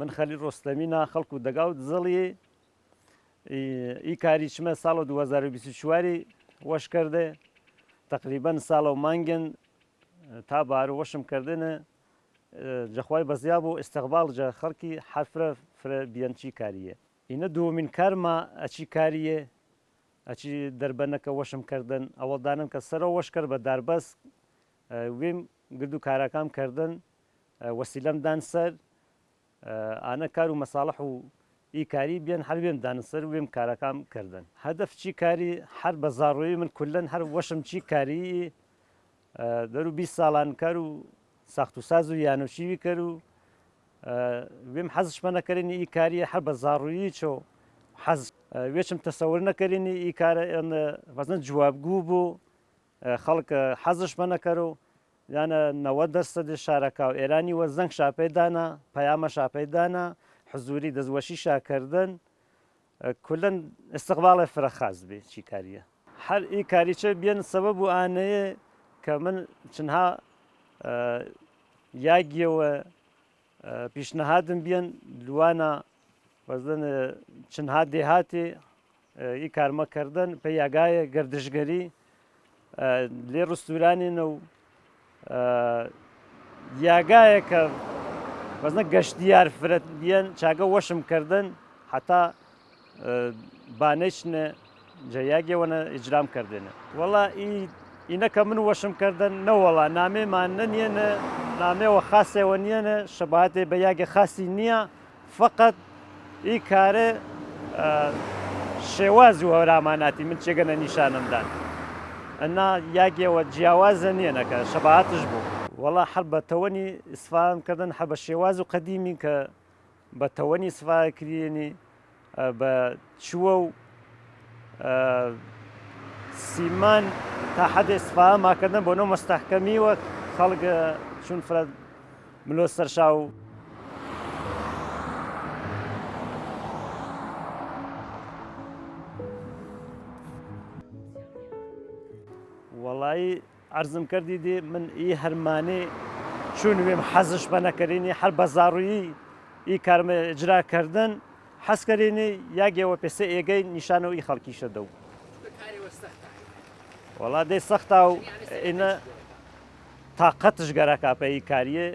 من خەلیل ڕۆستەمینە خەڵکو دەگاوت زڵی ئی کاریچمە ساڵە 2024 وەش کردێ تقریبا ساڵە و مانگن تا بارو وەشم کردنە جەخوای بەزیا بۆ ئستەقباڵ جە خەڵکی حرفرە فرە بیەنچی کاریە ئینە دووەمین کارما ئەچی کاریە ئەچی دەربەنەکە وەشم کردن ئەوەڵدانم کە سەرەوە وەش کرد بە داربەس وێم گرد و کارەکان کردن وەسیلەم دان سەر ئانە کار و مەساڵح و ئی کاری بیان هەر وێم دان سەر وێم کارەکان کردن هەدەف چی کاری هەر بە زاڕۆیی من کولەن هەر وەشم چی کاری دەرو 20 ساڵان کار و ساخت و ساز و یانوشیوی کرد و وێم حەزشمە نەکردنی ئی کاریە هەر بە زاڕۆیی چۆ حەز وێچم تەسەور نەکردنی ئی کارە وەزن جوابگوو بوو خەڵک حەزشمە نەکەرەوە یانە 90% شارەکە و ئێرانی وە زەنگ شاپەیدانە پەیامە شاپەیدانە حزوری دەستوەشی شاکردن کولەن ئستقباڵی فرەخاز بێ چی کاریە هەر ئی کاریچە بێن سەبەب و ئانەیە کە من چنها یاگیەوە پیشنەهادم بیان لوانە وەزن چنها دێهاتێ ئی کارمەکردن پێ یاگایە گەردشگەری لێ ڕستورانێنە و یاگایە کە وەزنە گەشتیار فرەت بیان چاگە وەشم کردن حتا بانەیچنە جەیاگێوەنە ئیجرام کردێنە وەڵا ئینە کە من وەشم کردن نەوەڵا نامێمان نەنیێنە نامێوە خاسێوە نیەنە شەباتێ بە یاگە خاسی نییە فقط ئی کارە شێوازی و هەوراماناتی من چێگەنە نیشانمدان ئەنا یاگێوە جیاوازە نیەنەکە شەباتش بوو وەڵا هەر بە تەوەنی ئیسفادەکردن هەر بە شێواز و قەدیمی کە بە تەوەنی ئیسفادەکرێنی بە چووە و سیمان تا حەدێ ئیسفا ماکردن بۆ نەو مەستەحکەمیوە خەڵک چون فرە ملۆ سەرشا و وەڵایی عەرزم کردی دێ من ئی هەرمانێ چون وێم حەزش بە نەکردنی هەر بە زاڕوویی ئی کارمە ئجراکردن حەزکردنی یاگێوە پێسە ئێگەی نیشانەوە ئی خەڵکیشە دەو وەڵا دەی سەختا و ئینە تااقەتش گەرەکە پێ ئی کاریە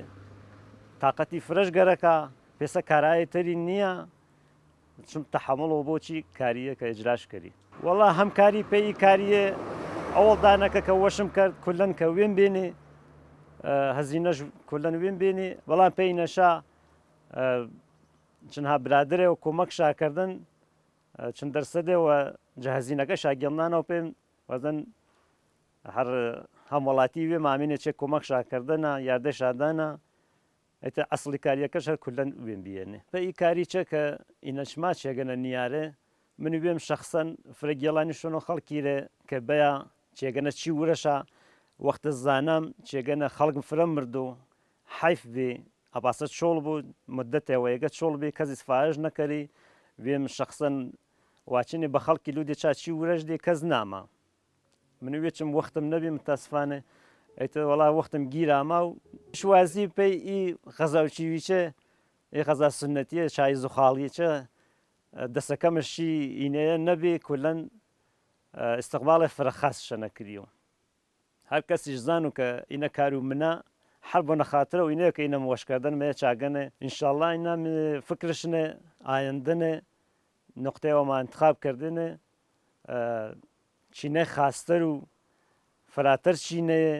تااقەتی فرەش گەرەکە پێسە کارایە تەری نییە چم تەحەمڵەوە بۆچی کاریە کە ئجراش کردی وەڵا هەمکاری پێ ئی کاریە ئەوەڵدانەکە کە وەشم کرد کولەن کە وێم بێنێ هەزینەش کولەن وێم بێنێ بەڵام پێی نەشا چنها برادرێ و کۆمەک شاکردن چند دەرسەدەوە جەهەزینەکە شاگەڵنانەوە پێم وەزن هەر هەم وڵاتی وێ مامینێ چێ کۆمەک شاکردنە یاردە شادانە ئەتە ئەسڵی کاریەکەش هەر کولەن وێم بێنێ پێ ئی کاری چە کە ئینەچما چێگەنە نیارێ من وێم شخصەن فرەگێڵانی شۆنە خەڵکیرێ کە بەیە چێگەنە چی ورەشە وەختە زانام چێگەنە خەڵکم فرە مردو حیف بێ ئەباسە چۆڵ بوو مدەتێەوە یەگە چۆڵ بێ کەسی سفاش نەکەری وێم شخصەن واچنێ بە خەڵکی لودێ چاچی ورەش دێ کەس نامە من وێچم وەختم نەبێ متاسفانە ئەیتە وەڵا وەختم گیرامە و شوازی پێی ئی غەزاوچیویچە ئی غەزا سنەتیە چای زوخاڵیچە دەسەکەمشی ئینەیە نەبێ کولەن ئستقباڵی فرەخاس شەنەکریەوە هەر کەسیش زانو کە ئینە کار و منە هەر بۆ نەخاترە و ئینەیە کە ئینە وەشکردن مەیە چاگەنێ ئینشاءڵڵا ئینە فکرشنێ ئایندنێ نقطەیەوەمان انتخاب کردنێ چینە خاستەر و فراتر چینەیە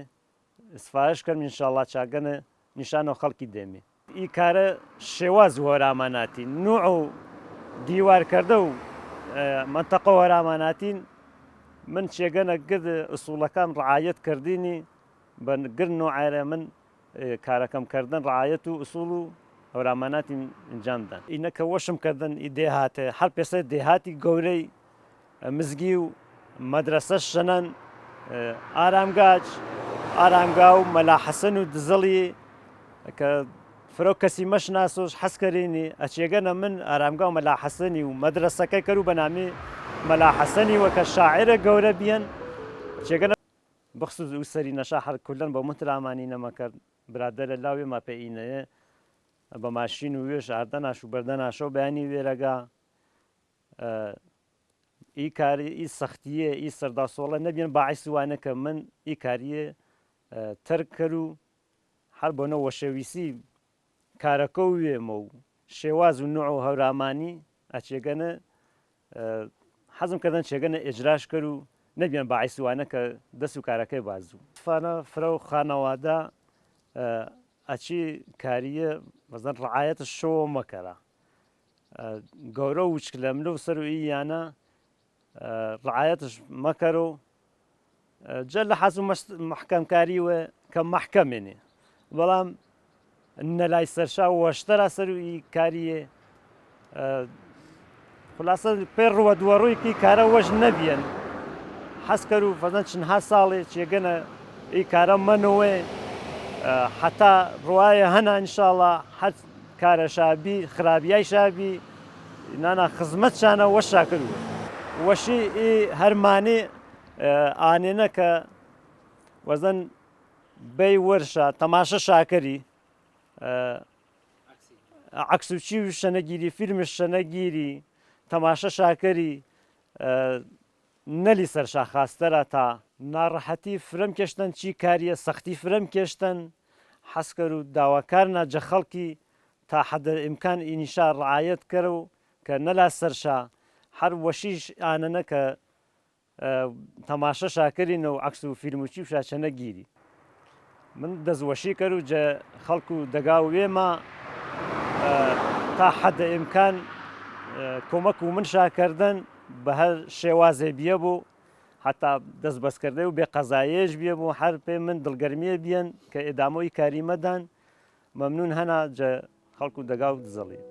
ئسفایش کەم ئینشاءڵڵا چاگەنە نیشانەوە خەڵکی دێمێ ئی کارە شێواز وەراماناتی نوع و دیوارکردە و منتەقە وەراماناتین من چێگەنە گرد ئوسوڵەکان ڕعایەت کردینی بە گرن و عایرە من کارەکەم کردن ڕعایەت و ئوسوڵ و هەوراماناتی ئەنجامدان ئینە کە وەشم کردن ئی دێهاتێ هەر پێسە دێهاتی گەورەی مزگی و مەدرسە شەنەن ئارامگاچ ئارامگا و مەلا حەسەن و دزەڵی کە فرۆ کەسی مەشناسۆش حەزکەرێنی ئەچێگەنە من ئارامگا و مەلا حەسەنی و مەدرسەکەی کرد و بەنامی مەلا حەسەنی وەکە شاعرە گەورە بیەن چێگەنە بخصوص و سەری نەشا هەر کولەن بە مترامانی نەمەکرد برادەرە لاوێ ماپە ئینەیە بە ماشین و وێش ئاردەناش و بەردەناشەو بەیانی وێرەگا ئی کاری ئی سەختیە ئی سەرداسۆڵە نەبێن باعیسی وانە کە من ئی کاریە تەرک کرد و هەر بۆنە وەشەویسی کارەکە و وێمە و شێواز و نوع و هەورامانی ئەچێگەنە حەزم کردن چێگەنە ئێجراش کرد و نەبێن باعیسی وانە کە دەست و کارەکەی بازوو فانە فرە و خانەوادە ئەچی کاریە مەزەن ڕعایەتە شەوە مەکەرە گەورە و وچک لە ملە و سەر و ئییانە ڕعایەتش مەکەرە و جە لە حەز و محکەمکاریوە کە محکەمێنێ بەڵام نەلای سەرشا وەشتەرا سەر و ئی کاریە خولاسە پێ ڕوە دووەڕوویکی کارە وەش نەبیێن حەز کرد و فەزەن چەندها ساڵێ چێگەنە ئی کارە منەوێ حتا ڕواایە هەنا ئینشاڵڵا هەر کارە شابی خراپیای شابی نانا خزمەتشانە وەشا کردووە وەشی ئی هەرمانێ ئانێنە کە وەزەن بەی وەرشە تەماشە شاکەری عەکسوچی و شەنەگیری فیلمش شەنەگیری تەماشە شاکەری نەلی سەرشا خاستەرە تا ناڕەحەتی فرەم کێشتن چی کاریە سەختی فرەم کێشتن حەز کرد و داواکارنا جە خەڵکی تا حەدە ئیمکان ئینیشا ڕعایەت کەرە و کە نەلا سەرشا هەر وەشیش ئانەنە کە تەماشە شاکەرینە و عەکس و فیلموچی و شاچەنە گیری من دەستوەشی کرد و جە خەڵک و دەگا و وێمە تا حەدە ئیمکان کۆمەک و من شاکردن بە هەر شێوازێ بیە بوو حتا دەست بەسکردە و بێ قەزایەش بیە بوو هەر پێ من دڵگەرمیە بیەن کە ئێدامۆی کاریمەدان مەمنون هەنا جە خەڵک و دەگا و دزەڵی